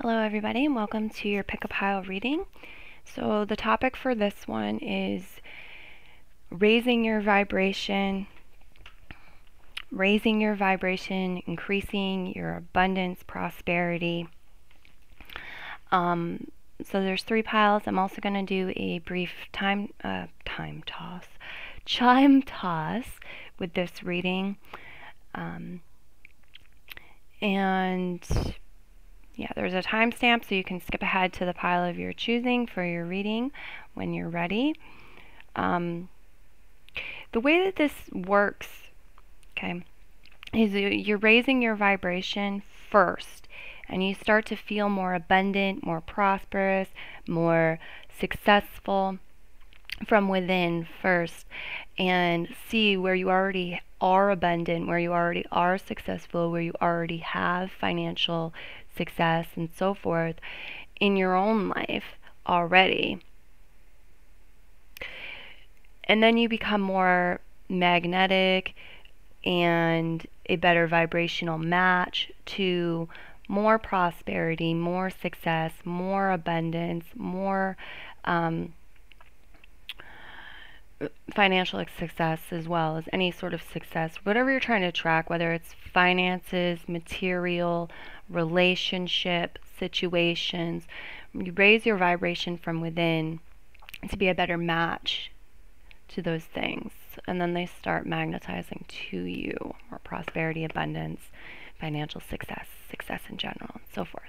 Hello everybody and welcome to your Pick a Pile reading. So the topic for this one is raising your vibration, increasing your abundance, prosperity. So there's 3 piles. I'm also going to do a brief chime toss with this reading. And yeah, there's a timestamp, so you can skip ahead to the pile of your choosing for your reading when you're ready. The way that this works, okay, is you're raising your vibration first, and you start to feel more abundant, more prosperous, more successful from within first, and see where you already are abundant, where you already are successful, where you already have financial success and so forth in your own life already. And then you become more magnetic and a better vibrational match to more prosperity, more success, more abundance, more financial success, as well as any sort of success, whatever you're trying to track, whether it's finances, material, relationship, situations. You raise your vibration from within to be a better match to those things, and then they start magnetizing to you more prosperity, abundance, financial success in general, and so forth.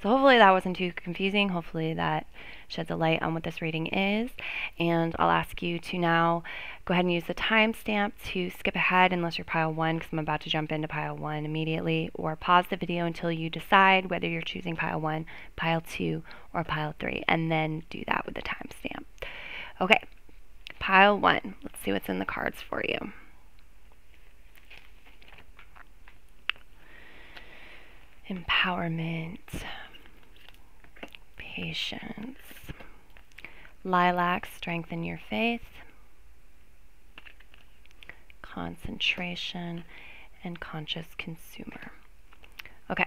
So hopefully that wasn't too confusing. Hopefully that sheds a light on what this reading is. And I'll ask you to now go ahead and use the timestamp to skip ahead unless you're pile 1, because I'm about to jump into pile 1 immediately, or pause the video until you decide whether you're choosing pile 1, pile 2, or pile 3, and then do that with the timestamp. Okay, pile 1. Let's see what's in the cards for you. Empowerment, patience, lilac, strengthen your faith, concentration, and conscious consumer. Okay,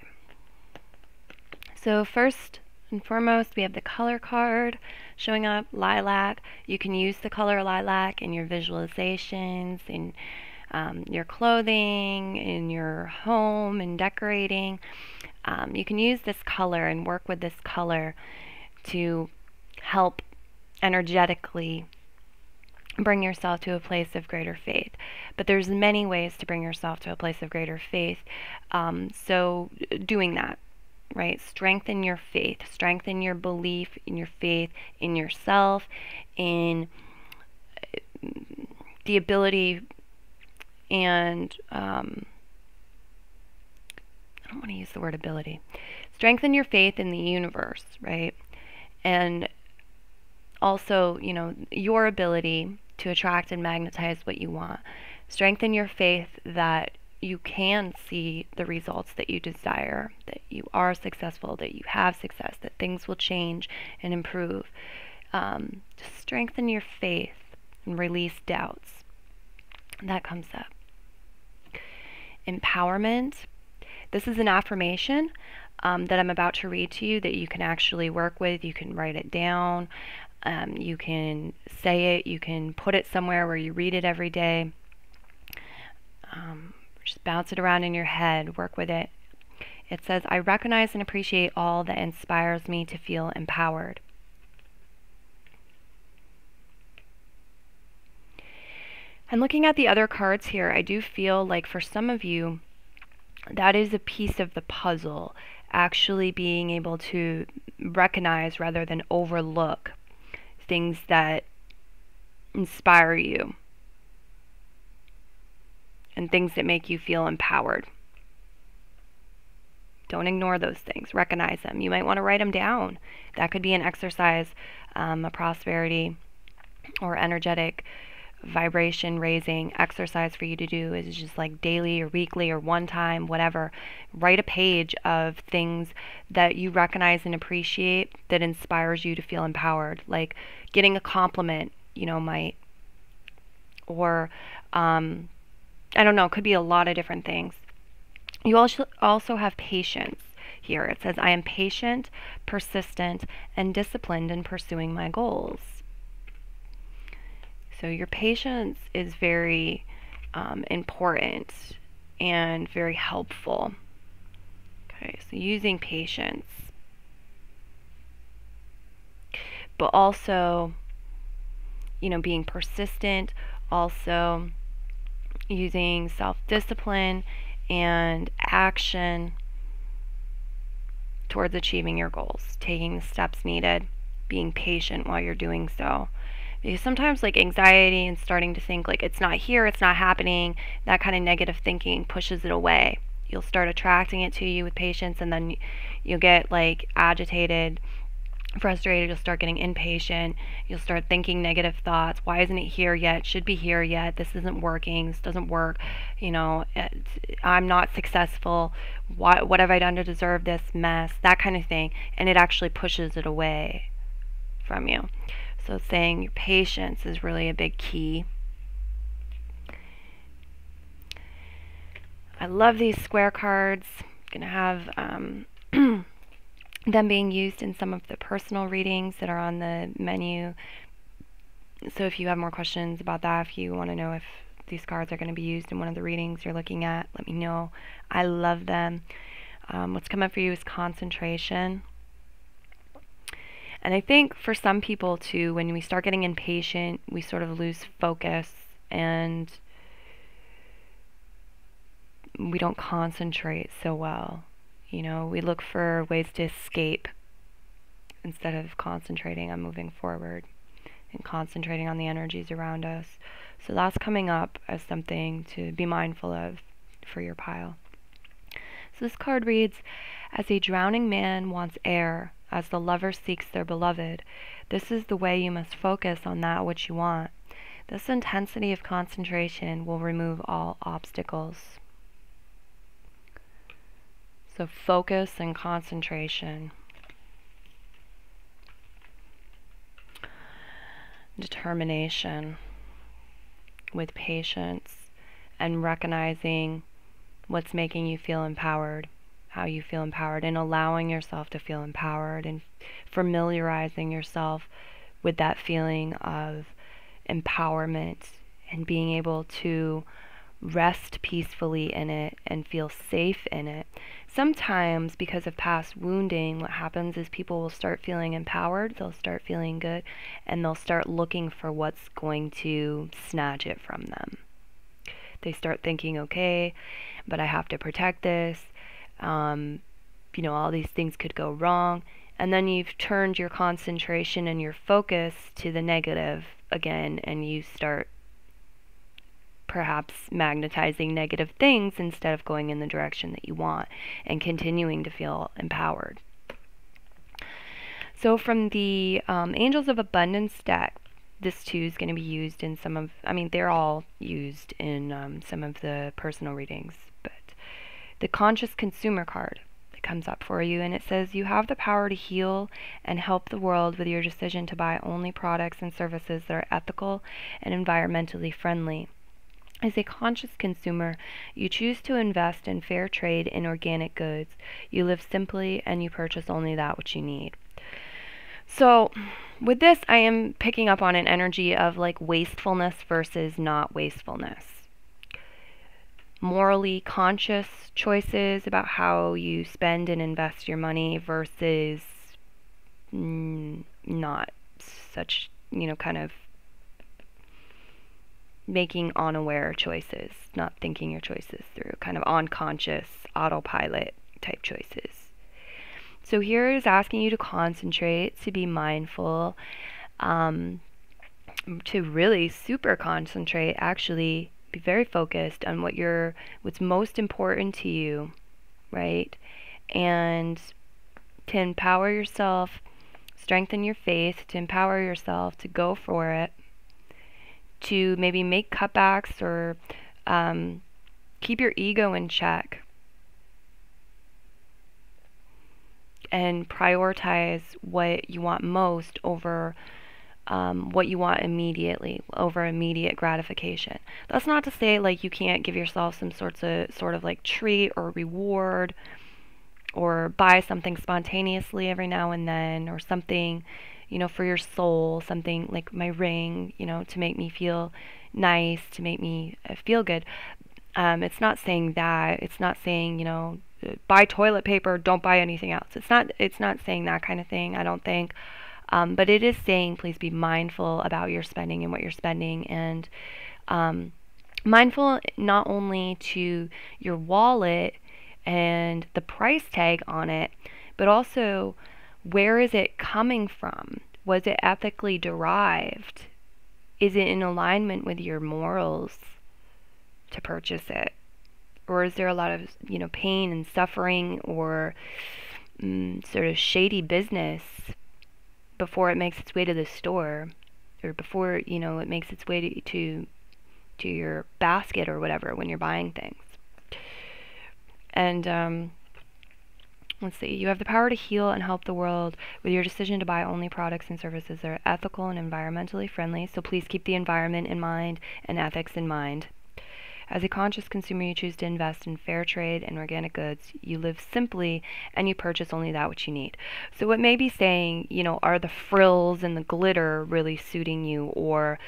so first and foremost, we have the color card showing up, lilac. You can use the color lilac in your visualizations, in your clothing, in your home, and decorating. You can use this color and work with this color to help energetically bring yourself to a place of greater faith. But there's many ways to bring yourself to a place of greater faith. So doing that, right? Strengthen your faith, strengthen your belief in your faith, in yourself, in the ability and I don't want to use the word ability. Strengthen your faith in the universe, right? And also, your ability to attract and magnetize what you want. Strengthen your faith that you can see the results that you desire, that you are successful, that you have success, that things will change and improve. Just strengthen your faith and release doubts. That comes up. Empowerment. This is an affirmation that I'm about to read to you that you can actually work with. You can write it down. You can say it. You can put it somewhere where you read it every day. Just bounce it around in your head. Work with it. It says, I recognize and appreciate all that inspires me to feel empowered. And looking at the other cards here, I do feel like for some of you, that is a piece of the puzzle, actually being able to recognize rather than overlook things that inspire you and things that make you feel empowered. Don't ignore those things. Recognize them. You might want to write them down. That could be an exercise, a prosperity or energetic vibration raising exercise for you to do. Is just like daily or weekly or one time, whatever. Write a page of things that you recognize and appreciate that inspires you to feel empowered. Like getting a compliment, might, or I don't know, it could be a lot of different things. You also have patience. here. It says, I am patient, persistent, and disciplined in pursuing my goals. So your patience is very important and very helpful. Okay, so using patience, but also, being persistent, also using self-discipline and action towards achieving your goals, taking the steps needed, being patient while you're doing so. Because sometimes like anxiety and starting to think like it's not here, it's not happening, that kind of negative thinking pushes it away. You'll start attracting it to you with patience, and then you'll get like agitated, frustrated, you'll start getting impatient, you'll start thinking negative thoughts. Why isn't it here yet? It should be here yet. This isn't working. This doesn't work. I'm not successful. What have I done to deserve this mess? That kind of thing. And it actually pushes it away from you. So saying your patience is really a big key. I love these square cards. I'm going to have them being used in some of the personal readings that are on the menu. So if you have more questions about that, if you want to know if these cards are going to be used in one of the readings you're looking at, let me know. I love them. What's come up for you is concentration. And I think for some people too, when we start getting impatient, we sort of lose focus and we don't concentrate so well. We look for ways to escape instead of concentrating on moving forward and concentrating on the energies around us. So that's coming up as something to be mindful of for your pile. So this card reads, as a drowning man wants air, as the lover seeks their beloved, this is the way you must focus on that which you want. This intensity of concentration will remove all obstacles. So focus and concentration. Determination with patience and recognizing what's making you feel empowered, how you feel empowered, and allowing yourself to feel empowered and familiarizing yourself with that feeling of empowerment and being able to rest peacefully in it and feel safe in it. Sometimes because of past wounding, what happens is people will start feeling empowered, they'll start feeling good, and they'll start looking for what's going to snatch it from them. They start thinking, okay, but I have to protect this, all these things could go wrong, and then you've turned your concentration and your focus to the negative again, and you start perhaps magnetizing negative things instead of going in the direction that you want and continuing to feel empowered. So from the Angels of Abundance deck, this too is going to be used in they're all used in some of the personal readings, but the Conscious Consumer card that comes up for you, and it says, you have the power to heal and help the world with your decision to buy only products and services that are ethical and environmentally friendly. As a conscious consumer, you choose to invest in fair trade in organic goods. You live simply and you purchase only that which you need. So with this, I am picking up on an energy of like wastefulness versus not wastefulness. Morally conscious choices about how you spend and invest your money versus not such, kind of making unaware choices, not thinking your choices through, kind of unconscious autopilot type choices. So here is asking you to concentrate, to be mindful, to really super concentrate, actually be very focused on what's most important to you, right? And to empower yourself, strengthen your faith, to empower yourself to go for it, to maybe make cutbacks or keep your ego in check and prioritize what you want most over what you want immediately, over immediate gratification. That's not to say like you can't give yourself some sort of like treat or reward or buy something spontaneously every now and then, or something, for your soul, something like my ring, to make me feel nice, to make me feel good. It's not saying that. It's not saying, buy toilet paper, don't buy anything else. It's not saying that kind of thing, I don't think. But it is saying please be mindful about your spending and what you're spending, and mindful not only to your wallet and the price tag on it, but also where is it coming from? Was it ethically derived? Is it in alignment with your morals to purchase it? Or is there a lot of, pain and suffering, or sort of shady business before it makes its way to the store, or before, it makes its way to your basket or whatever when you're buying things? And let's see, you have the power to heal and help the world with your decision to buy only products and services that are ethical and environmentally friendly, so please keep the environment in mind and ethics in mind. As a conscious consumer, you choose to invest in fair trade and organic goods. You live simply, and you purchase only that which you need. So it may be saying, are the frills and the glitter really suiting you, or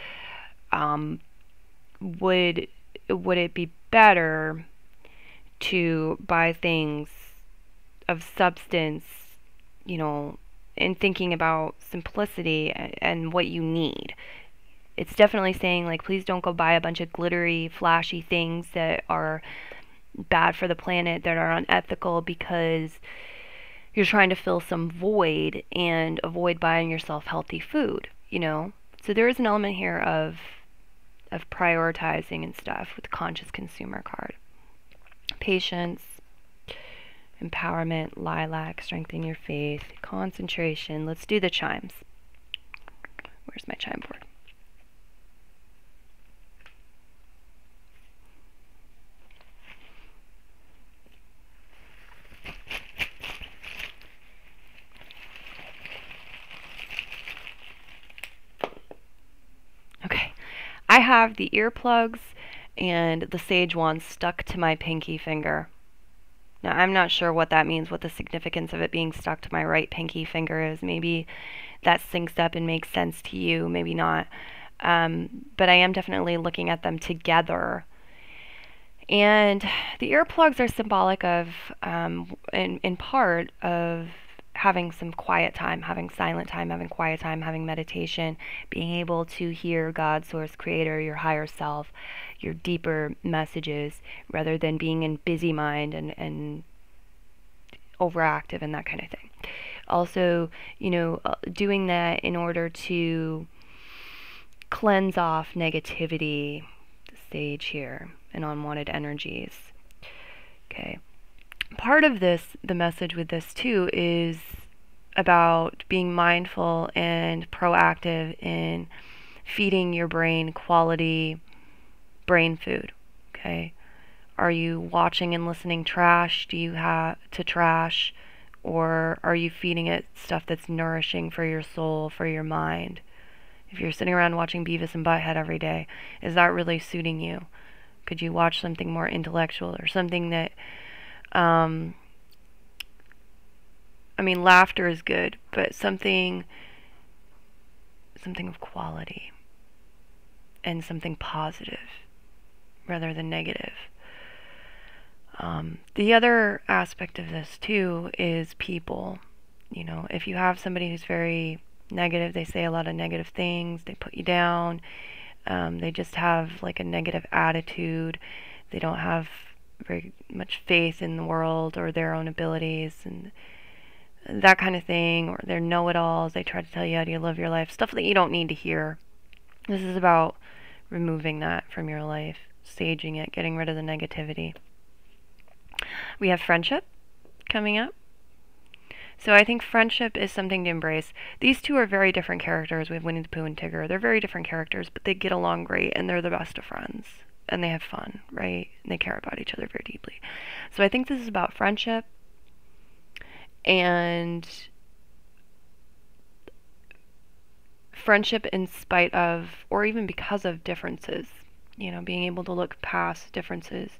would it be better to buy things of substance, in thinking about simplicity and what you need? It's definitely saying, like, please don't go buy a bunch of glittery, flashy things that are bad for the planet, that are unethical, because you're trying to fill some void and avoid buying yourself healthy food, So there is an element here of prioritizing and stuff with the conscious consumer card. Patience, empowerment, lilac, strengthen your faith, concentration. Let's do the chimes. Where's my chime board? Okay, I have the earplugs and the sage wand stuck to my pinky finger. Now, I'm not sure what that means, what the significance of it being stuck to my right pinky finger is. Maybe that syncs up and makes sense to you, maybe not. But I am definitely looking at them together. And the earplugs are symbolic of, in part, of having some quiet time, having silent time, having quiet time, having meditation, being able to hear God, source, creator, your higher self, your deeper messages, rather than being in busy mind and overactive and that kind of thing. Also, doing that in order to cleanse off negativity, the sage here, and unwanted energies. Okay. Part of this, the message with this too, is about being mindful and proactive in feeding your brain quality brain food. Okay. Are you watching and listening trash? Do you have to trash? Or are you feeding it stuff that's nourishing for your soul, for your mind? If you're sitting around watching Beavis and Butthead every day, is that really suiting you? Could you watch something more intellectual, or something that, laughter is good, but something of quality and something positive rather than negative. The other aspect of this too is people. If you have somebody who's very negative, they say a lot of negative things, they put you down, they just have like a negative attitude, they don't have very much faith in the world or their own abilities and that kind of thing, or they're know-it-alls, they try to tell you how to live your life, stuff that you don't need to hear. This is about removing that from your life, saging it, getting rid of the negativity. We have friendship coming up. So I think friendship is something to embrace. These two are very different characters. We have Winnie the Pooh and Tigger. They're very different characters, but they get along great, and they're the best of friends. And they have fun, right? And they care about each other very deeply. So I think this is about friendship and friendship in spite of, or even because of, differences. Being able to look past differences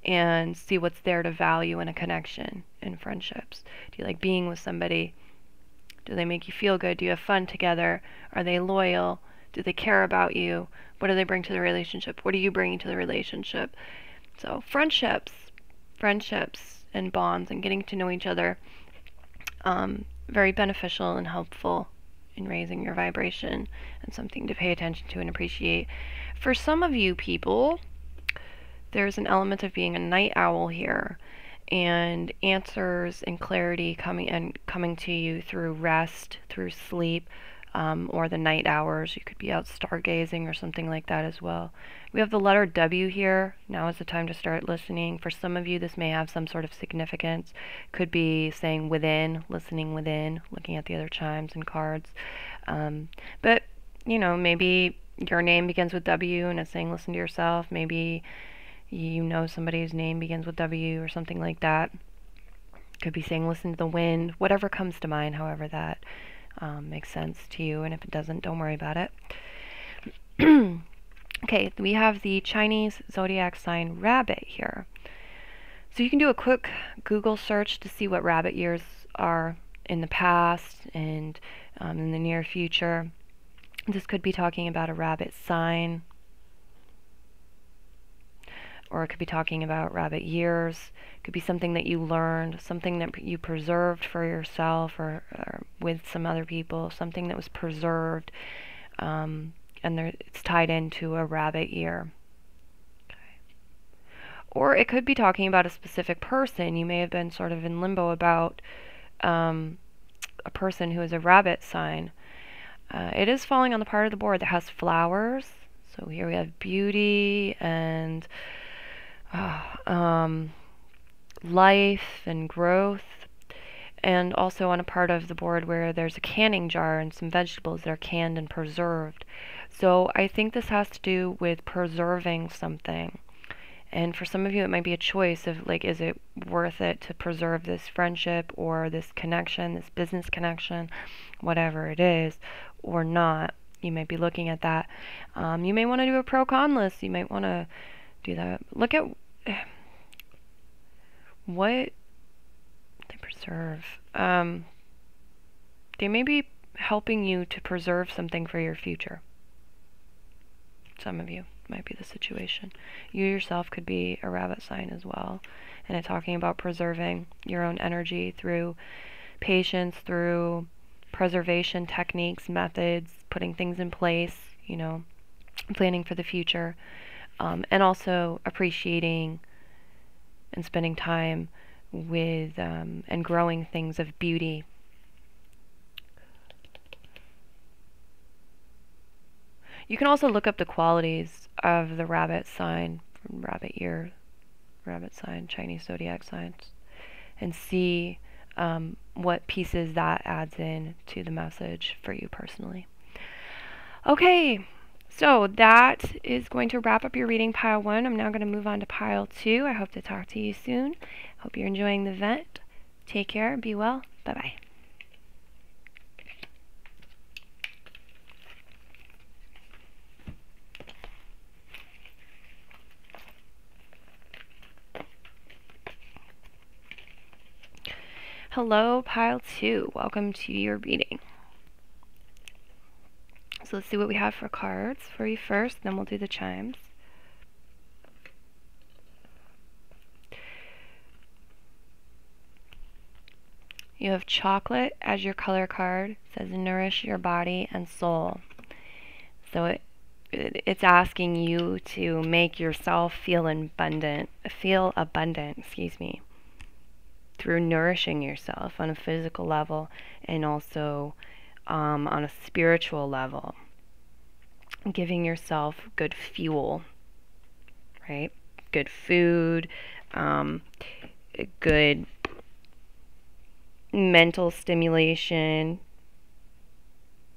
and see what's there to value in a connection. in friendships? Do you like being with somebody? Do they make you feel good? Do you have fun together? Are they loyal? Do they care about you? What do they bring to the relationship? What are you bringing to the relationship? So friendships and bonds and getting to know each other, very beneficial and helpful in raising your vibration, and something to pay attention to and appreciate. For some of you people, there's an element of being a night owl here, and answers and clarity coming to you through rest, through sleep, or the night hours. You could be out stargazing or something like that as well. We have the letter W here. Now is the time to start listening. For some of you, this may have some sort of significance. Could be saying within, listening within, looking at the other chimes and cards. But, maybe your name begins with W and it's saying listen to yourself. Maybe you know somebody's name begins with W or something like that. Could be saying listen to the wind. Whatever comes to mind, however that makes sense to you. And if it doesn't, don't worry about it. Okay, we have the Chinese zodiac sign rabbit here. So you can do a quick Google search to see what rabbit years are in the past and in the near future. This could be talking about a rabbit sign, or it could be talking about rabbit years. It could be something that you learned, something that you preserved for yourself or with some other people, something that was preserved, and it's tied into a rabbit year. Okay. Or it could be talking about a specific person. You may have been sort of in limbo about a person who is a rabbit sign. It is falling on the part of the board that has flowers. So here we have beauty and life and growth, and also on a part of the board where there's a canning jar and some vegetables that are canned and preserved. So I think this has to do with preserving something. And for some of you, it might be a choice of, like, is it worth it to preserve this friendship or this connection, this business connection, whatever it is, or not. You might be looking at that. You may want to do a pro-con list. You might want to do that. Look at what they preserve. They may be helping you to preserve something for your future. Some of you might be the situation. You yourself could be a rabbit sign as well, and it's talking about preserving your own energy through patience, through preservation techniques, methods, putting things in place, planning for the future, and also appreciating and spending time with and growing things of beauty. You can also look up the qualities of the rabbit sign, from rabbit year, rabbit sign, Chinese zodiac signs, and see what pieces that adds in to the message for you personally. Okay, so that is going to wrap up your reading, pile 1. I'm now going to move on to pile 2. I hope to talk to you soon. Hope you're enjoying the event. Take care. Be well. Bye-bye. Hello, pile 2. Welcome to your reading. So let's see what we have for cards for you first, then we'll do the chimes. You have chocolate as your color card. It says nourish your body and soul. So it's asking you to make yourself feel abundant, through nourishing yourself on a physical level and also on a spiritual level. Giving yourself good fuel, right? Good food, good mental stimulation,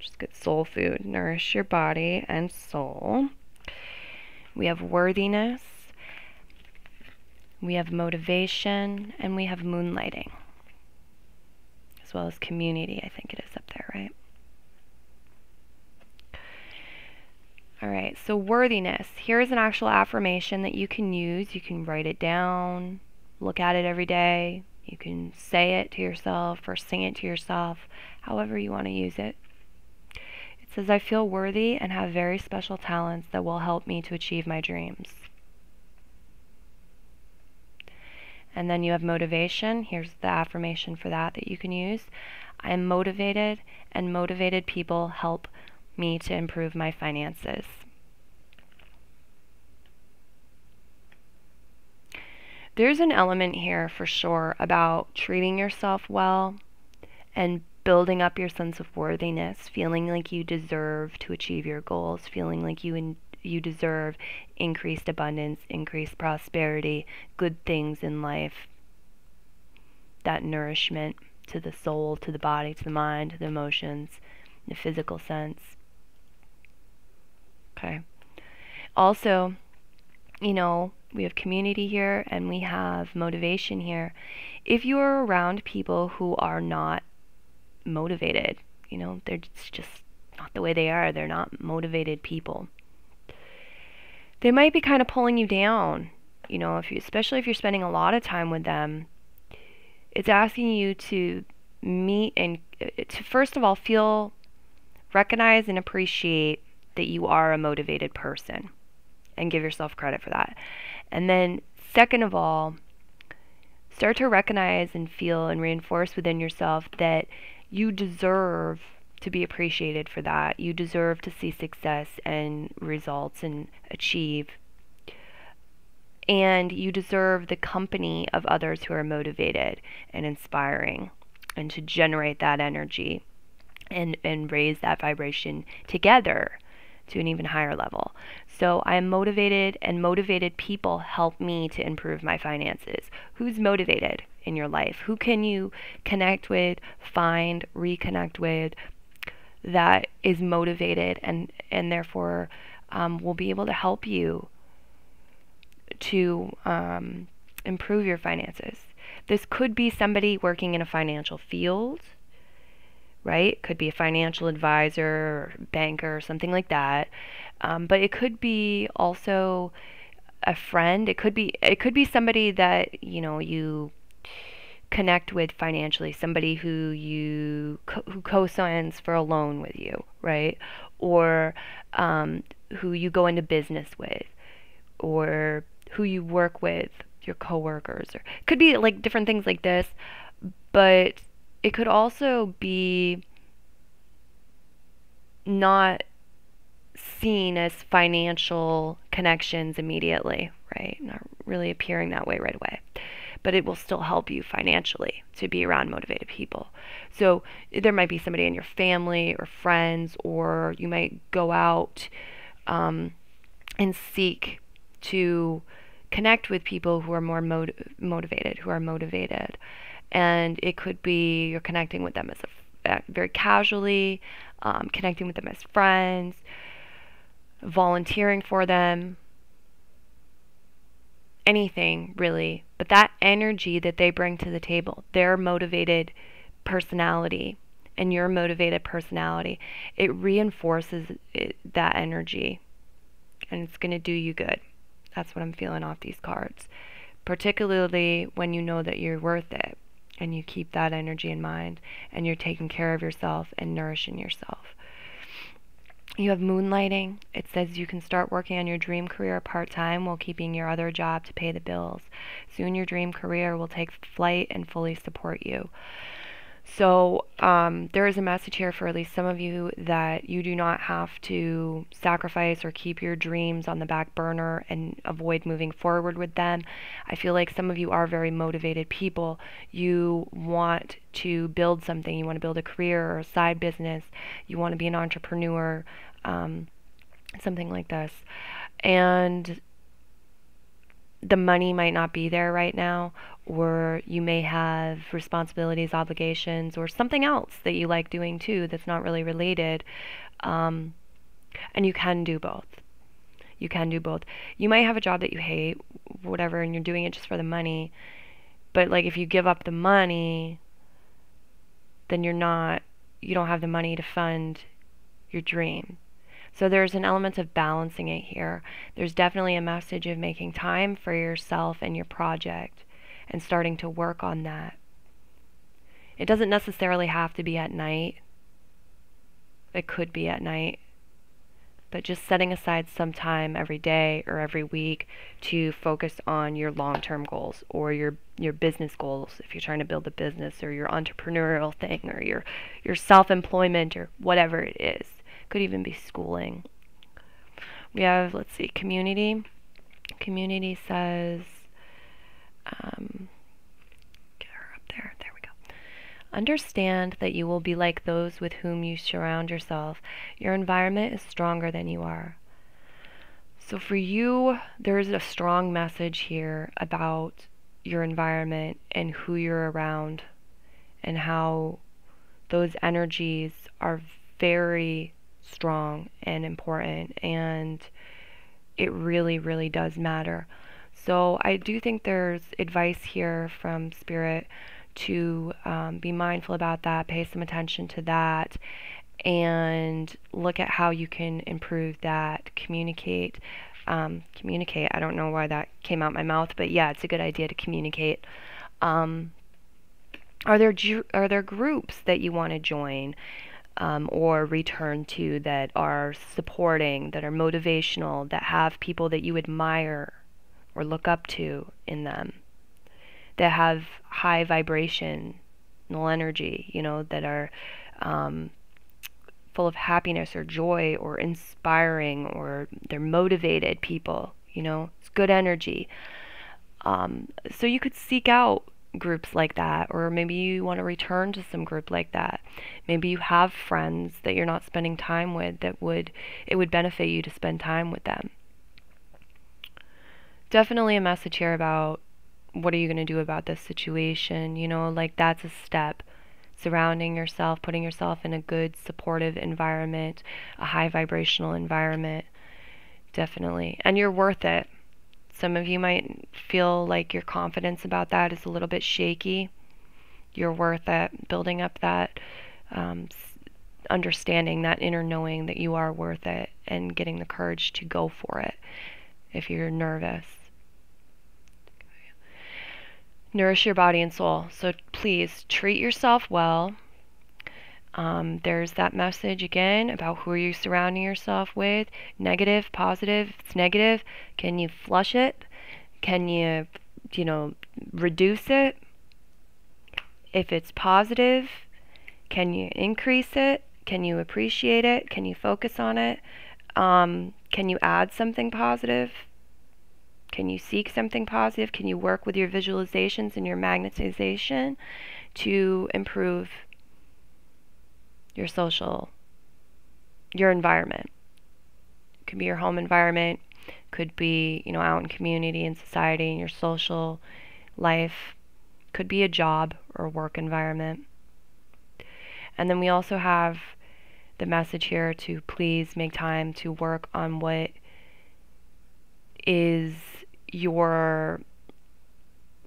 just good soul food. Nourish your body and soul. We have worthiness, we have motivation, and we have moonlighting, as well as community. I think it is up there, right? Alright, so worthiness. Here's an actual affirmation that you can use. You can write it down, look at it every day, You can say it to yourself or sing it to yourself, however you want to use it. It says, I feel worthy and have very special talents that will help me to achieve my dreams. And then you have motivation. Here's the affirmation for that you can use. I am motivated, and motivated people help me to improve my finances. There's an element here for sure about treating yourself well and building up your sense of worthiness, feeling like you deserve to achieve your goals, feeling like you deserve increased abundance, increased prosperity, good things in life, that nourishment to the soul, to the body, to the mind, to the emotions, in the physical sense. Okay. Also, we have community here and we have motivation here. If you are around people who are not motivated, they're just not the way they are, they're not motivated people, they might be kind of pulling you down. Especially if you're spending a lot of time with them, it's asking you to meet and to first of all recognize and appreciate that you are a motivated person and give yourself credit for that. And then second of all, start to recognize and feel and reinforce within yourself that you deserve to be appreciated for that. You deserve to see success and results and achieve. And you deserve the company of others who are motivated and inspiring, and to generate that energy and raise that vibration together to an even higher level. So I am motivated, and motivated people help me to improve my finances. Who's motivated in your life? Who can you connect with, find, reconnect with that is motivated and therefore will be able to help you to improve your finances? This could be somebody working in a financial field, right? Could be a financial advisor or banker or something like that. But it could be also a friend. It could be somebody that you connect with financially, somebody who co-signs for a loan with you, right? Or who you go into business with, or who you work with, your coworkers, or it could be like different things like this. But it could also be not seen as financial connections immediately, right? Not really appearing that way right away. But it will still help you financially to be around motivated people. So there might be somebody in your family or friends, or you might go out and seek to connect with people who are more motivated, And it could be you're connecting with them as very casually, connecting with them as friends, volunteering for them, anything really. But that energy that they bring to the table, their motivated personality and your motivated personality, it reinforces that energy, and it's going to do you good. That's what I'm feeling off these cards, particularly when you know that you're worth it and you keep that energy in mind and you're taking care of yourself and nourishing yourself. You have moonlighting. It says you can start working on your dream career part-time while keeping your other job to pay the bills. Soon your dream career will take flight and fully support you. So there is a message here for at least some of you that you do not have to sacrifice or keep your dreams on the back burner and avoid moving forward with them. I feel like some of you are very motivated people. You want to build something. You want to build a career or a side business. You want to be an entrepreneur, something like this. And the money might not be there right now, or you may have responsibilities, obligations, or something else that you like doing too that's not really related. And you can do both. You can do both. You might have a job that you hate, whatever, and you're doing it just for the money. But like if you give up the money, then you don't have the money to fund your dream. So there's an element of balancing it here. There's definitely a message of making time for yourself and your project and starting to work on that. It doesn't necessarily have to be at night. It could be at night. But just setting aside some time every day or every week to focus on your long-term goals or your business goals if you're trying to build a business, or your entrepreneurial thing, or your self-employment, or whatever it is. Could even be schooling. We have, let's see, community. Community says, get her up there. There we go. Understand that you will be like those with whom you surround yourself. Your environment is stronger than you are. So for you, there's a strong message here about your environment and who you're around, and how those energies are very strong and important, and it really, really does matter. So I do think there's advice here from Spirit to be mindful about that, pay some attention to that, and look at how you can improve that. Communicate. I don't know why that came out my mouth, but yeah, it's a good idea to communicate. Are there groups that you want to join or return to that are supporting, that are motivational, that have people that you admire or look up to in them, that have high vibrational energy, that are full of happiness or joy or inspiring, or they're motivated people, it's good energy. So you could seek out groups like that, or maybe you want to return to some group like that. Maybe you have friends that you're not spending time with that it would benefit you to spend time with them. Definitely a message here about what are you going to do about this situation, like that's a step. Surrounding yourself, putting yourself in a good, supportive environment, a high vibrational environment, definitely. And you're worth it. Some of you might feel like your confidence about that is a little bit shaky. You're worth it. Building up that understanding, that inner knowing that you are worth it, and getting the courage to go for it if you're nervous. Nourish your body and soul. So please treat yourself well. There's that message again about who are you surrounding yourself with. Negative, positive. If it's negative, can you flush it? Can you, reduce it? If it's positive, can you increase it? Can you appreciate it? Can you focus on it? Can you add something positive? Can you seek something positive? Can you work with your visualizations and your magnetization to improve your environment? It could be your home environment, could be, out in community and society and your social life, could be a job or work environment. And then we also have the message here to please make time to work on what is your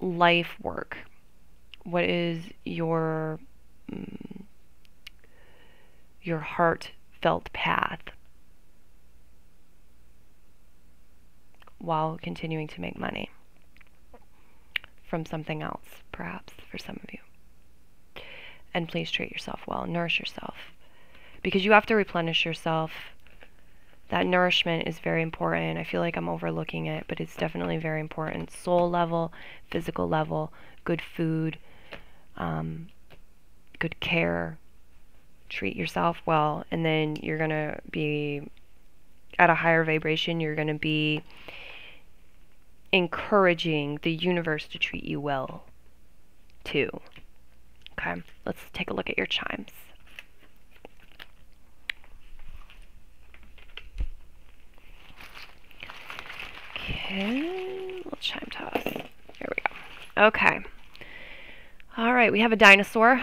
life work. What is your heartfelt path while continuing to make money from something else, perhaps, for some of you. And please treat yourself well, nourish yourself, because you have to replenish yourself. That nourishment is very important. I feel like I'm overlooking it, but it's definitely very important. Soul level, physical level, good food, good care. Treat yourself well, and then you're going to be at a higher vibration. You're going to be encouraging the universe to treat you well, too. Okay, let's take a look at your chimes. Okay, little chime toss. Here we go. Okay. All right, we have a dinosaur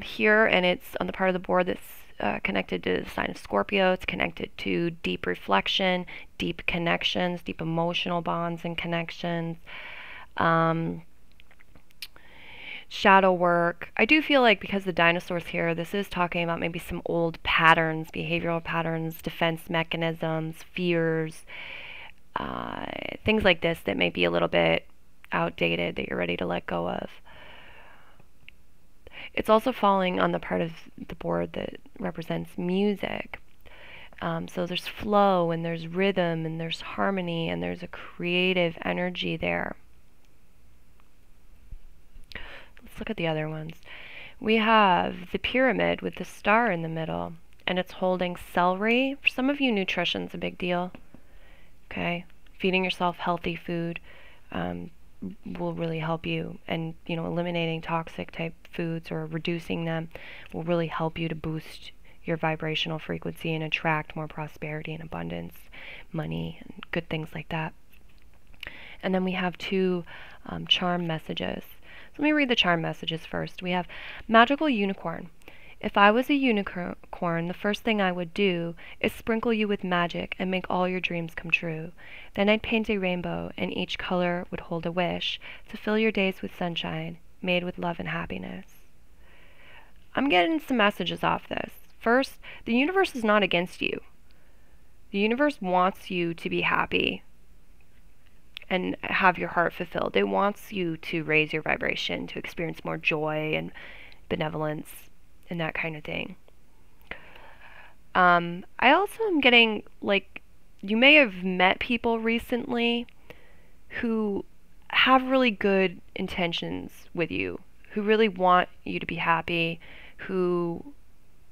here, and it's on the part of the board that's connected to the sign of Scorpio. It's connected to deep reflection, deep connections, deep emotional bonds and connections, shadow work. I do feel like because the dinosaur's here, this is talking about maybe some old patterns, behavioral patterns, defense mechanisms, fears, things like this that may be a little bit outdated that you're ready to let go of. It's also falling on the part of the board that represents music. So there's flow and there's rhythm and there's harmony and there's a creative energy there. Let's look at the other ones. We have the pyramid with the star in the middle, and it's holding celery. For some of you, nutrition's a big deal. Okay, feeding yourself healthy food will really help you, and eliminating toxic type foods or reducing them will really help you to boost your vibrational frequency and attract more prosperity and abundance, money, and good things like that. And then we have two charm messages. So let me read the charm messages first. We have magical unicorn. If I was a unicorn, the first thing I would do is sprinkle you with magic and make all your dreams come true. Then I'd paint a rainbow, and each color would hold a wish to fill your days with sunshine, made with love and happiness. I'm getting some messages off this. First, the universe is not against you. The universe wants you to be happy and have your heart fulfilled. It wants you to raise your vibration, to experience more joy and benevolence and that kind of thing. I also am getting, you may have met people recently who have really good intentions with you, who really want you to be happy, who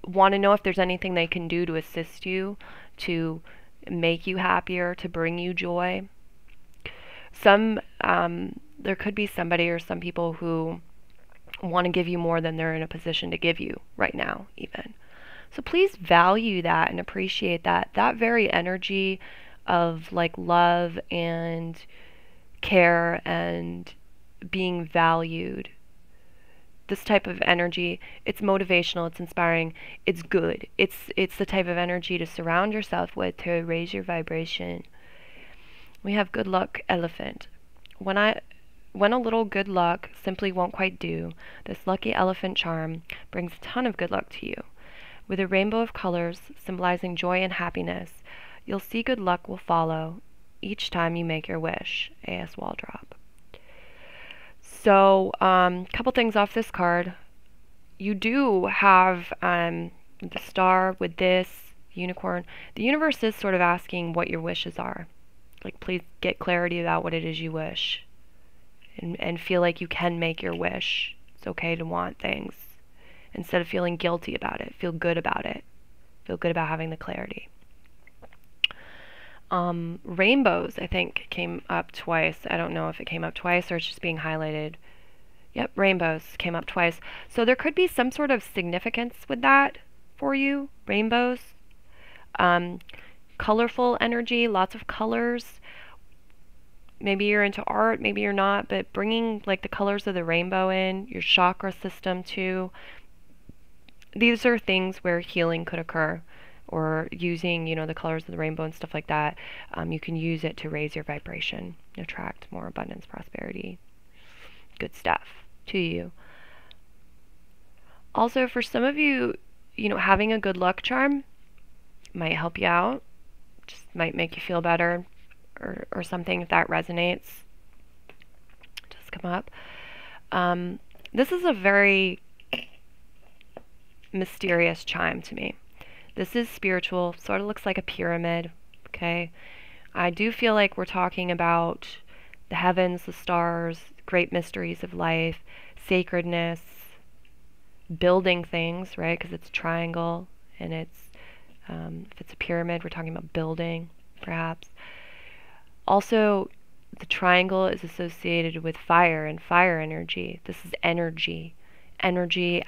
want to know if there's anything they can do to assist you, to make you happier, to bring you joy. There could be somebody or some people who want to give you more than they're in a position to give you right now, even. So please value that and appreciate that. That very energy of love and care and being valued. This type of energy, it's motivational, it's inspiring, it's good. It's the type of energy to surround yourself with to raise your vibration. We have good luck elephant. When a little good luck simply won't quite do, this lucky elephant charm brings a ton of good luck to you. With a rainbow of colors symbolizing joy and happiness, you'll see good luck will follow each time you make your wish. A.S. Waldrop. So, couple things off this card. You do have the star with this unicorn. The universe is sort of asking what your wishes are. Please get clarity about what it is you wish. And feel like you can make your wish. It's okay to want things. Instead of feeling guilty about it, feel good about it. Feel good about having the clarity. Rainbows, I think, came up twice. I don't know if it came up twice or it's just being highlighted. Yep, rainbows came up twice. So there could be some sort of significance with that for you. Rainbows. Colorful energy, lots of colors. Maybe you're into art, maybe you're not, but bringing the colors of the rainbow in, your chakra system too. These are things where healing could occur, or using, the colors of the rainbow and stuff like that. You can use it to raise your vibration, attract more abundance, prosperity, good stuff to you. Also, for some of you, having a good luck charm might help you out, just might make you feel better. Or something, if that resonates, just come up. This is a very mysterious chime to me. This is spiritual, sort of looks like a pyramid, okay? I do feel like we're talking about the heavens, the stars, great mysteries of life, sacredness, building things, right? Because it's a triangle, and it's, if it's a pyramid, we're talking about building, perhaps. Also, the triangle is associated with fire and fire energy. This is energy,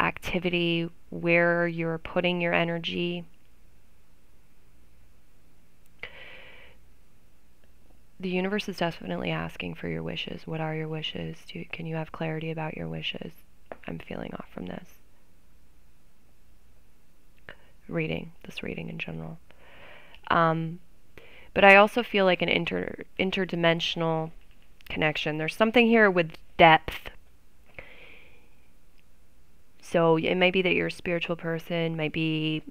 activity, where you're putting your energy. The universe is definitely asking for your wishes. What are your wishes? Can you have clarity about your wishes? I'm feeling off from this reading in general. But I also feel like an interdimensional connection. There's something here with depth. So it might be that you're a spiritual person, might be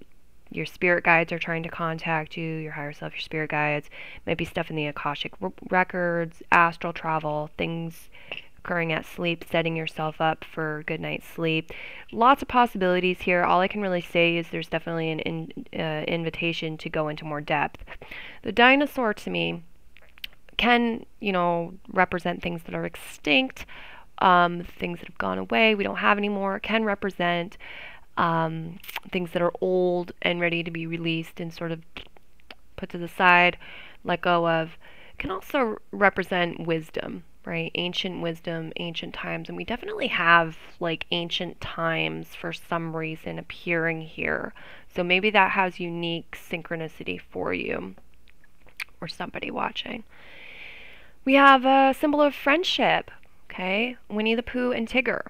Your spirit guides are trying to contact you, your higher self, your spirit guides. Might be stuff in the Akashic records, astral travel, things occurring at sleep, setting yourself up for a good night's sleep. Lots of possibilities here. All I can really say is there's definitely an invitation to go into more depth. The dinosaur to me can, represent things that are extinct, things that have gone away, we don't have anymore. It can represent things that are old and ready to be released and sort of put to the side, let go of. It can also represent wisdom, right? Ancient wisdom, ancient times. And we definitely have like ancient times for some reason appearing here. So maybe that has unique synchronicity for you or somebody watching. We have a symbol of friendship, okay? Winnie the Pooh and Tigger.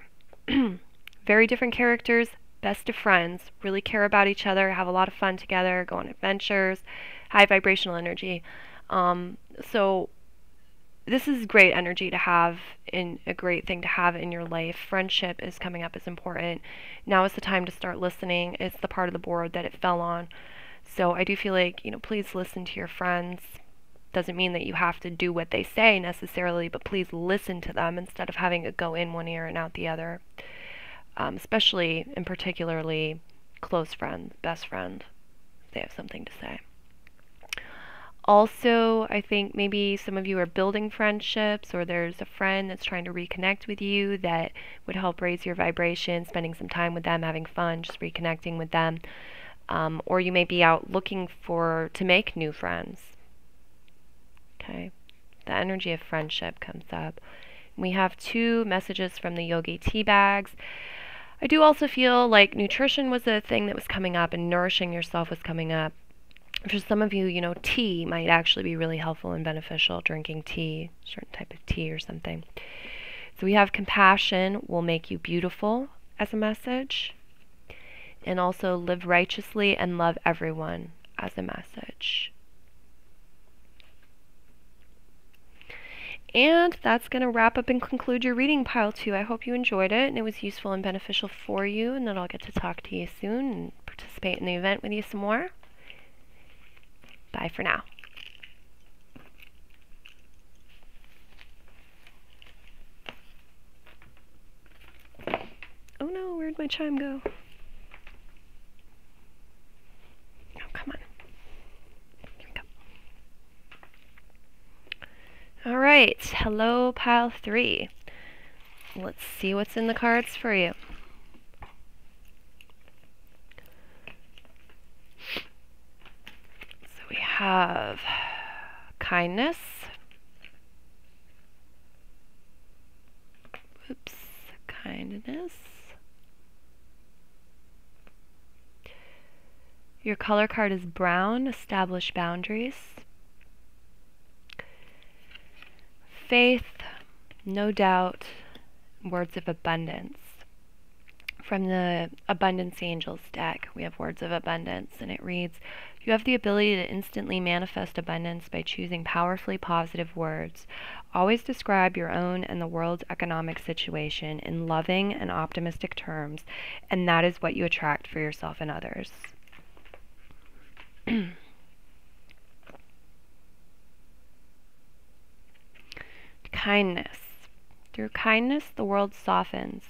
Very different characters, best of friends, really care about each other, have a lot of fun together, go on adventures, high vibrational energy. So this is great energy to have, in a great thing to have in your life. Friendship is coming up as important. Now is the time to start listening. It's the part of the board that it fell on. So I do feel like, please listen to your friends. Doesn't mean that you have to do what they say necessarily, but please listen to them instead of having it go in one ear and out the other. Especially and particularly close friends, best friend, if they have something to say. Also, I think maybe some of you are building friendships, or there's a friend that's trying to reconnect with you that would help raise your vibration, spending some time with them, having fun, just reconnecting with them. Or you may be out looking to make new friends. Okay, the energy of friendship comes up. We have 2 messages from the Yogi tea bags. I do also feel like nutrition was a thing that was coming up, and nourishing yourself was coming up. For some of you, tea might actually be really helpful and beneficial, drinking tea, certain type of tea or something. So we have compassion will make you beautiful as a message, and also live righteously and love everyone as a message. And that's going to wrap up and conclude your reading, pile 2. I hope you enjoyed it and it was useful and beneficial for you, and that I'll get to talk to you soon and participate in the event with you some more. Bye for now. Oh no, where'd my chime go? Oh, come on. Here we go. Alright, hello pile 3. Let's see what's in the cards for you. So we have kindness. Oops, kindness. Your color card is brown, establish boundaries. Faith, no doubt, words of abundance. From the Abundance Angels deck, we have words of abundance, and it reads, you have the ability to instantly manifest abundance by choosing powerfully positive words. Always describe your own and the world's economic situation in loving and optimistic terms, and that is what you attract for yourself and others. Kindness. Through kindness, the world softens.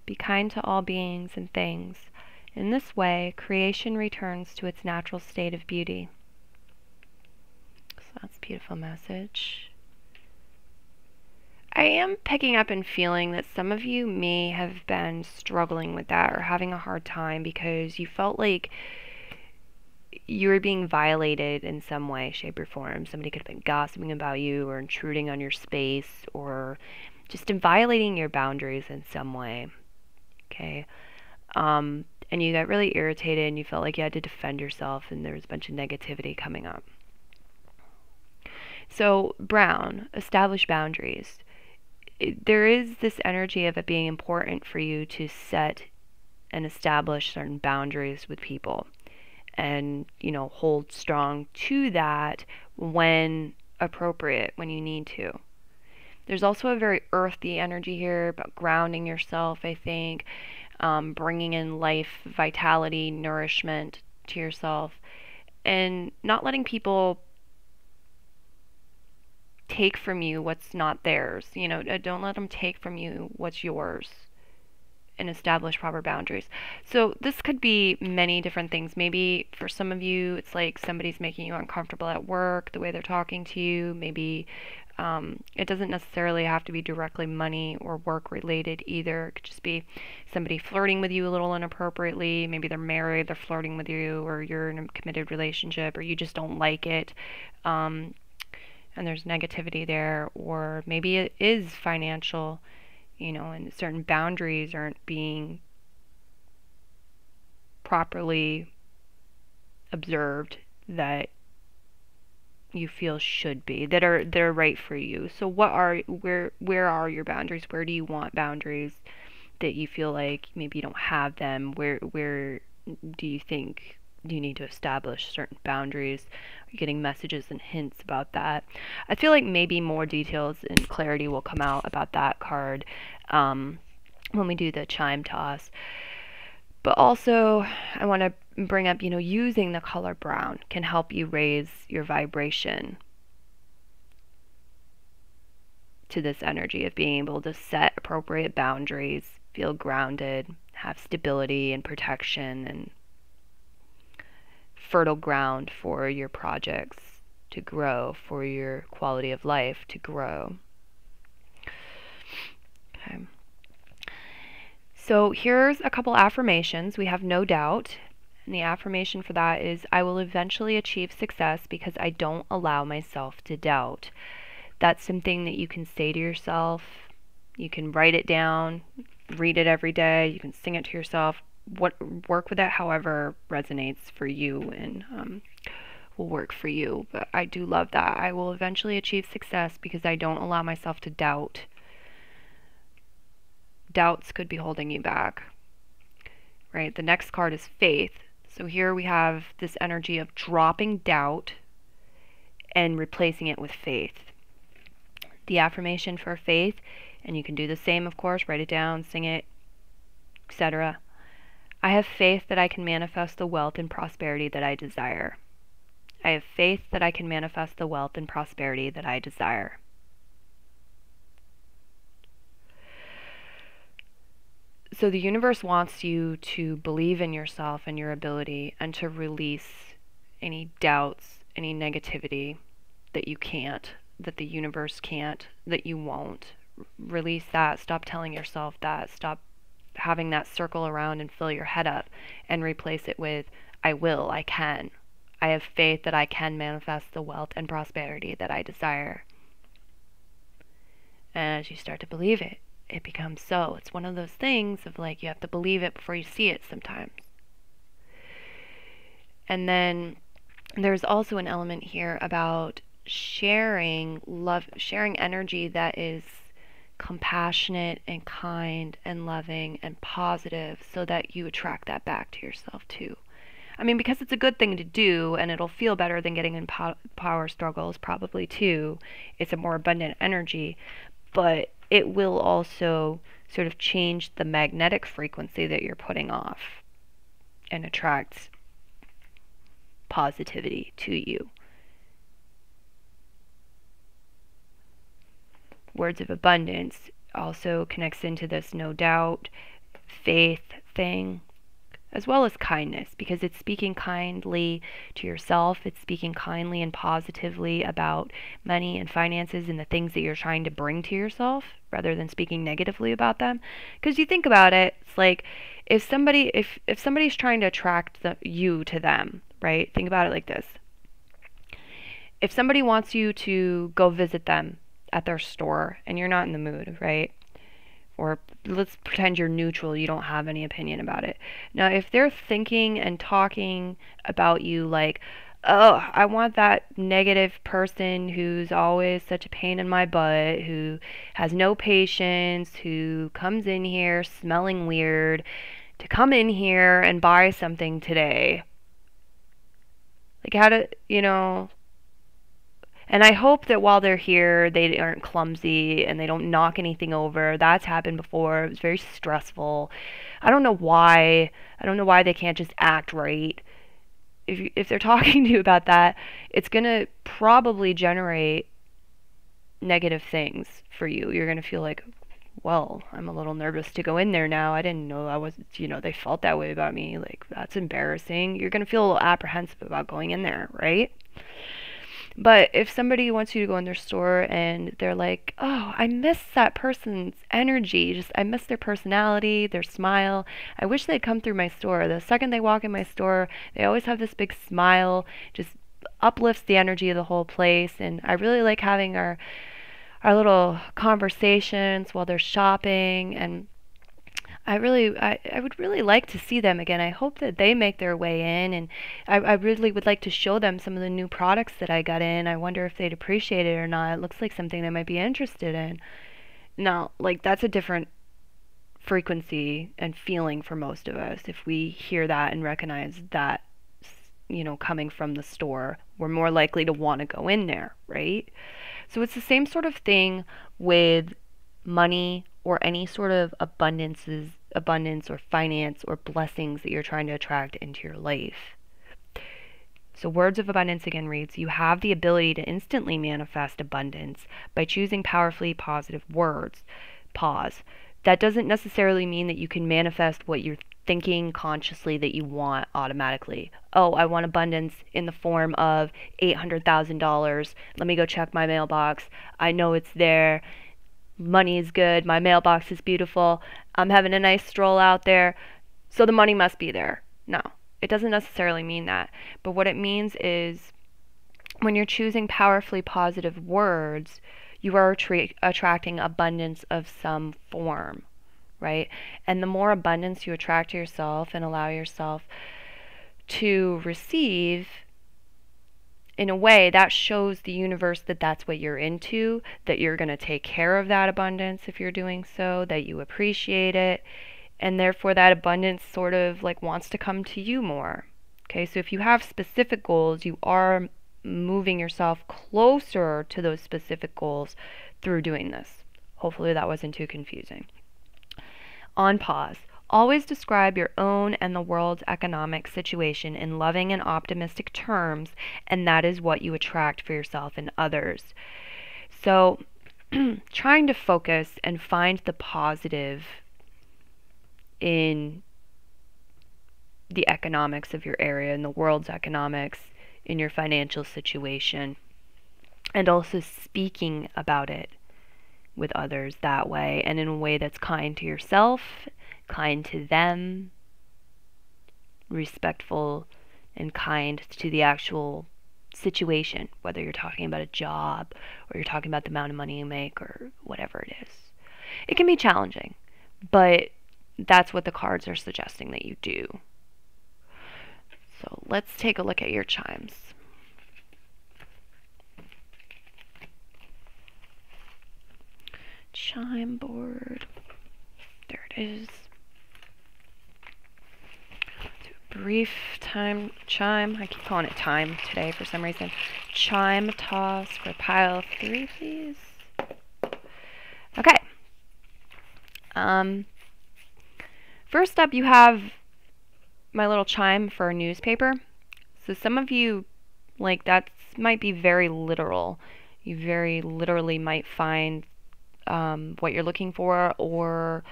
Be kind to all beings and things. In this way, creation returns to its natural state of beauty. So that's a beautiful message. I am picking up and feeling that some of you may have been struggling with that or having a hard time because you felt like you were being violated in some way, shape, or form. Somebody could have been gossiping about you or intruding on your space or just violating your boundaries in some way. Okay? And you got really irritated and you felt like you had to defend yourself and there was a bunch of negativity coming up. So, brown, establish boundaries. There is this energy of it being important for you to set and establish certain boundaries with people and, hold strong to that when appropriate, when you need to. There's also a very earthy energy here about grounding yourself, I think, bringing in life, vitality, nourishment to yourself, and not letting people take from you what's not theirs. Don't let them take from you what's yours, and establish proper boundaries. So this could be many different things. Maybe for some of you, it's like somebody's making you uncomfortable at work, the way they're talking to you. Maybe it doesn't necessarily have to be directly money or work related either. It could just be somebody flirting with you a little inappropriately. Maybe they're married, they're flirting with you, or you're in a committed relationship, or you just don't like it. And there's negativity there, or maybe it is financial, and certain boundaries aren't being properly observed that you feel should be, they're right for you. So where are your boundaries? Where do you want boundaries that you feel like maybe you don't have them? Where do you think you need to establish certain boundaries? Are you getting messages and hints about that? I feel like maybe more details and clarity will come out about that card when we do the chime toss. But also, I want to bring up, using the color brown can help you raise your vibration to this energy of being able to set appropriate boundaries, feel grounded, have stability and protection, and fertile ground for your projects to grow, for your quality of life to grow. Okay. So here's a couple affirmations. We have no doubt. And the affirmation for that is, I will eventually achieve success because I don't allow myself to doubt. That's something that you can say to yourself. You can write it down, read it every day. You can sing it to yourself. Work with it however resonates for you and will work for you. But I do love that. I will eventually achieve success because I don't allow myself to doubt. Doubts could be holding you back, right? The next card is faith. So here we have this energy of dropping doubt and replacing it with faith. The affirmation for faith, and you can do the same, of course, write it down, sing it, etc. I have faith that I can manifest the wealth and prosperity that I desire. I have faith that I can manifest the wealth and prosperity that I desire. So the universe wants you to believe in yourself and your ability, and to release any doubts, any negativity that you can't, that the universe can't, that you won't. Release that. Stop telling yourself that. Stop having that circle around and fill your head up, and replace it with, I will, I can. I have faith that I can manifest the wealth and prosperity that I desire. And as you start to believe it, it becomes so. It's one of those things of like, you have to believe it before you see it sometimes. And then there's also an element here about sharing love, sharing energy that is compassionate and kind and loving and positive, so that you attract that back to yourself too. I mean, because it's a good thing to do, and it'll feel better than getting in power struggles probably too. It's a more abundant energy, but it will also sort of change the magnetic frequency that you're putting off, and attract positivity to you. Words of abundance also connects into this no doubt, faith thing, as well as kindness, because it's speaking kindly to yourself. It's speaking kindly and positively about money and finances and the things that you're trying to bring to yourself, rather than speaking negatively about them. Because you think about it, it's like if somebody's trying to attract you to them, right? Think about it like this. If somebody wants you to go visit them at their store and you're not in the mood, right? Or let's pretend you're neutral, you don't have any opinion about it. Now, if they're thinking and talking about you like, oh, I want that negative person who's always such a pain in my butt, who has no patience, who comes in here smelling weird, to come in here and buy something today. Like, how to, and I hope that while they're here, they aren't clumsy and they don't knock anything over. That's happened before. It was very stressful. I don't know why. I don't know why they can't just act right. if they're talking to you about that, it's going to probably generate negative things for you. You're going to feel like, well, I'm a little nervous to go in there now. I didn't know I was, they felt that way about me. Like, that's embarrassing. You're going to feel a little apprehensive about going in there, right? But if somebody wants you to go in their store and they're like, oh, I miss that person's energy, just I miss their personality, their smile. I wish they'd come through my store. The second they walk in my store, they always have this big smile, just uplifts the energy of the whole place. And I really like having our little conversations while they're shopping, and I would really like to see them again. I hope that they make their way in, and I really would like to show them some of the new products that I got in. I wonder if they'd appreciate it or not. It looks like something they might be interested in. Now, like, that's a different frequency and feeling for most of us. If we hear that and recognize that, coming from the store, we're more likely to want to go in there, right? So it's the same sort of thing with money or any sort of abundance or finance or blessings that you're trying to attract into your life. So Words of Abundance again reads, you have the ability to instantly manifest abundance by choosing powerfully positive words. Pause. That doesn't necessarily mean that you can manifest what you're thinking consciously that you want automatically. Oh, I want abundance in the form of $800,000. Let me go check my mailbox. I know it's there. Money is good. My mailbox is beautiful. I'm having a nice stroll out there. So the money must be there. No, it doesn't necessarily mean that. But what it means is when you're choosing powerfully positive words, you are attracting abundance of some form, right? And the more abundance you attract to yourself and allow yourself to receive, in a way, that shows the universe that that's what you're into, that you're going to take care of that abundance if you're doing so, that you appreciate it, and therefore that abundance sort of like wants to come to you more. Okay, so if you have specific goals, you are moving yourself closer to those specific goals through doing this. Hopefully that wasn't too confusing. On pause. Always describe your own and the world's economic situation in loving and optimistic terms, and that is what you attract for yourself and others. So, trying to focus and find the positive in the economics of your area, in the world's economics, in your financial situation, and also speaking about it with others that way, and in a way that's kind to yourself, kind to them, respectful and kind to the actual situation, whether you're talking about a job or you're talking about the amount of money you make or whatever it is. It can be challenging, but that's what the cards are suggesting that you do. So let's take a look at your chimes. Chime board. There it is. Do a brief time chime. I keep calling it time today for some reason. Chime toss for pile 3, please. Okay. First up, you have my little chime for a newspaper. So some of you, like, that might be very literal. You very literally might find what you're looking for, or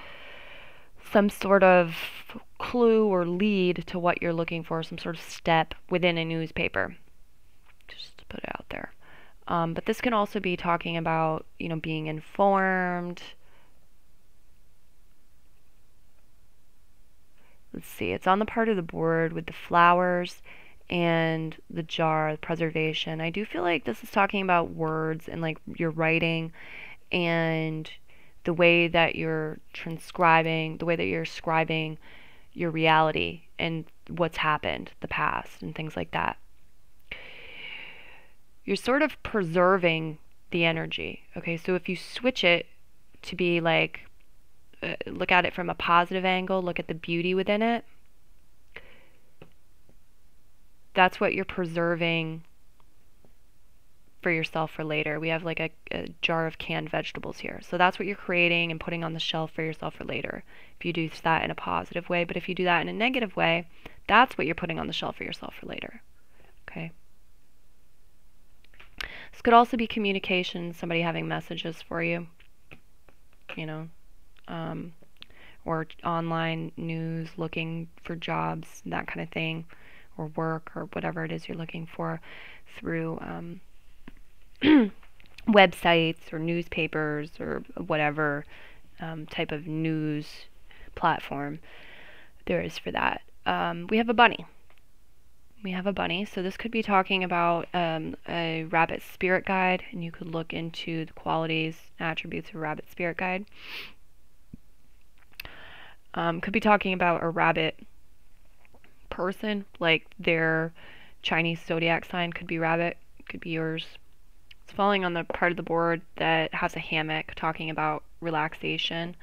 some sort of clue or lead to what you're looking for, some sort of step within a newspaper. Just to put it out there. But this can also be talking about, being informed. Let's see, it's on the part of the board with the flowers and the jar, the preservation. I do feel like this is talking about words and like your writing and the way that you're transcribing, the way that you're scribing your reality and what's happened, the past, and things like that. You're sort of preserving the energy. Okay, so if you switch it to be like, look at it from a positive angle, look at the beauty within it, that's what you're preserving for yourself for later. We have like a jar of canned vegetables here. So that's what you're creating and putting on the shelf for yourself for later, if you do that in a positive way. But if you do that in a negative way, That's what you're putting on the shelf for yourself for later. Okay. This could also be communication, somebody having messages for you, you know, um, or online news, looking for jobs, that kind of thing, or work, or whatever it is you're looking for through websites or newspapers or whatever type of news platform there is for that. We have a bunny. We have a bunny, so this could be talking about a rabbit spirit guide, and you could look into the qualities, attributes of a rabbit spirit guide. Could be talking about a rabbit person, like their Chinese zodiac sign could be rabbit, could be yours. It's falling on the part of the board that has a hammock, talking about relaxation.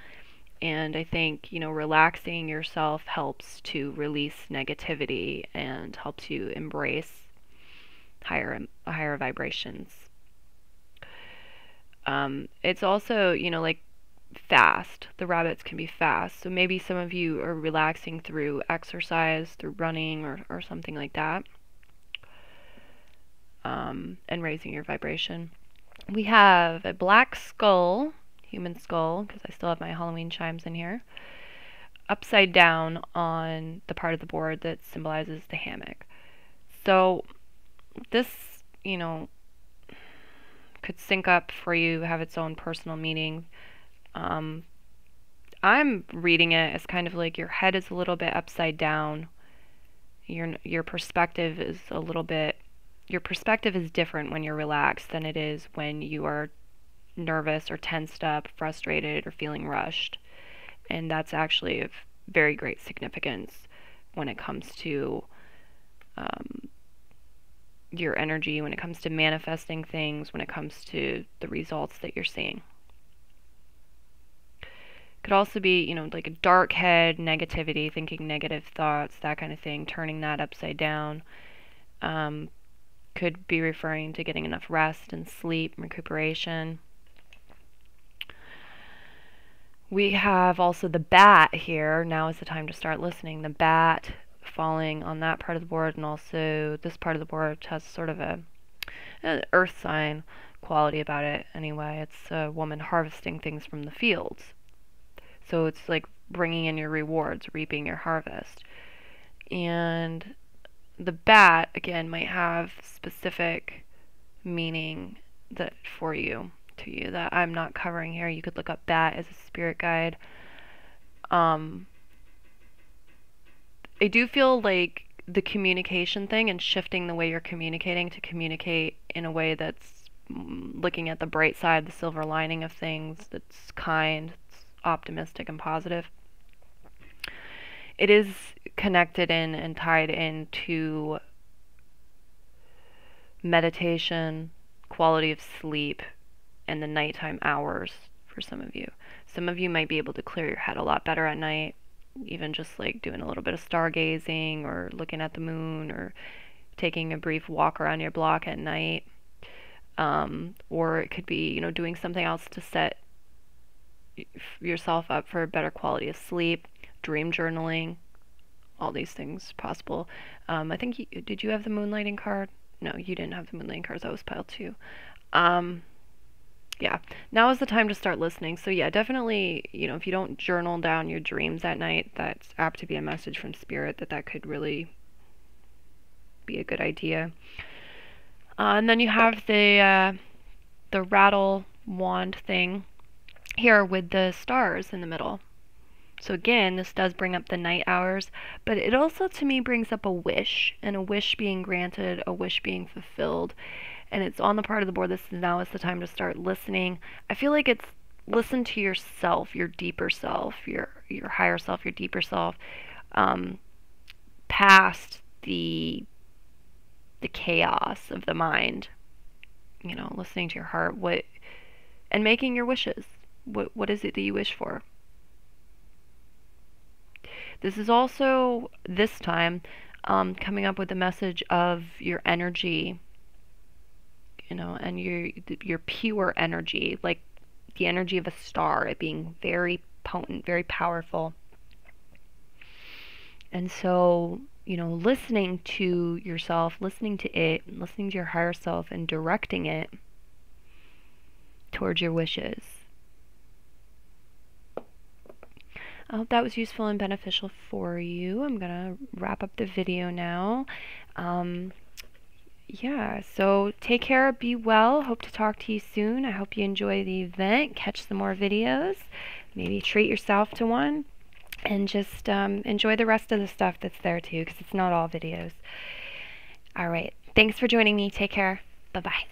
And I think, relaxing yourself helps to release negativity and helps you embrace higher vibrations. It's also, like fast. The rabbits can be fast. So maybe some of you are relaxing through exercise, through running or something like that. And raising your vibration. We have a black skull, human skull, because I still have my Halloween chimes in here, upside down on the part of the board that symbolizes the hammock. So this, could sync up for you, have its own personal meaning. I'm reading it as kind of like your head is a little bit upside down. Your perspective is your perspective is different when you're relaxed than it is when you are nervous or tensed up, frustrated, or feeling rushed. And that's actually of very great significance when it comes to your energy, when it comes to manifesting things, when it comes to the results that you're seeing. Could also be, like a dark head, negativity, thinking negative thoughts, that kind of thing, turning that upside down. Could be referring to getting enough rest and sleep, recuperation. We have also the bat here. Now is the time to start listening. The bat falling on that part of the board, and also this part of the board has sort of an earth sign quality about it anyway. It's a woman harvesting things from the fields. So it's like bringing in your rewards, reaping your harvest. And the bat, again, might have specific meaning that for you, to you, that I'm not covering here. You could look up bat as a spirit guide. I do feel like the communication thing and shifting the way you're communicating to communicate in a way that's looking at the bright side, the silver lining of things, that's kind, it's optimistic and positive. It is connected in and tied into meditation, quality of sleep, and the nighttime hours for some of you. Some of you might be able to clear your head a lot better at night, even just like doing a little bit of stargazing or looking at the moon or taking a brief walk around your block at night. Or it could be, doing something else to set yourself up for a better quality of sleep, dream journaling, all these things possible. I think, did you have the moonlighting card? No, you didn't have the moonlighting cards. That was pile 2. Yeah, now is the time to start listening. So yeah, definitely, if you don't journal down your dreams at night, that's apt to be a message from spirit that could really be a good idea. And then you have the rattle wand thing here with the stars in the middle. So again, this does bring up the night hours, but it also to me brings up a wish, and a wish being granted, a wish being fulfilled. And it's on the part of the board. Now is the time to start listening. I feel like it's listen to yourself, your deeper self, your higher self, your deeper self, past the chaos of the mind. Listening to your heart, and making your wishes. What is it that you wish for? This is also, this time, coming up with a message of your energy, and your pure energy, like the energy of a star, it being very potent, very powerful. And so listening to yourself, listening to it, listening to your higher self, and directing it towards your wishes. I hope that was useful and beneficial for you. I'm going to wrap up the video now. Yeah, so take care, be well. Hope to talk to you soon. I hope you enjoy the event, catch some more videos, maybe treat yourself to one, and just enjoy the rest of the stuff that's there too, because it's not all videos. All right, thanks for joining me. Take care. Bye-bye.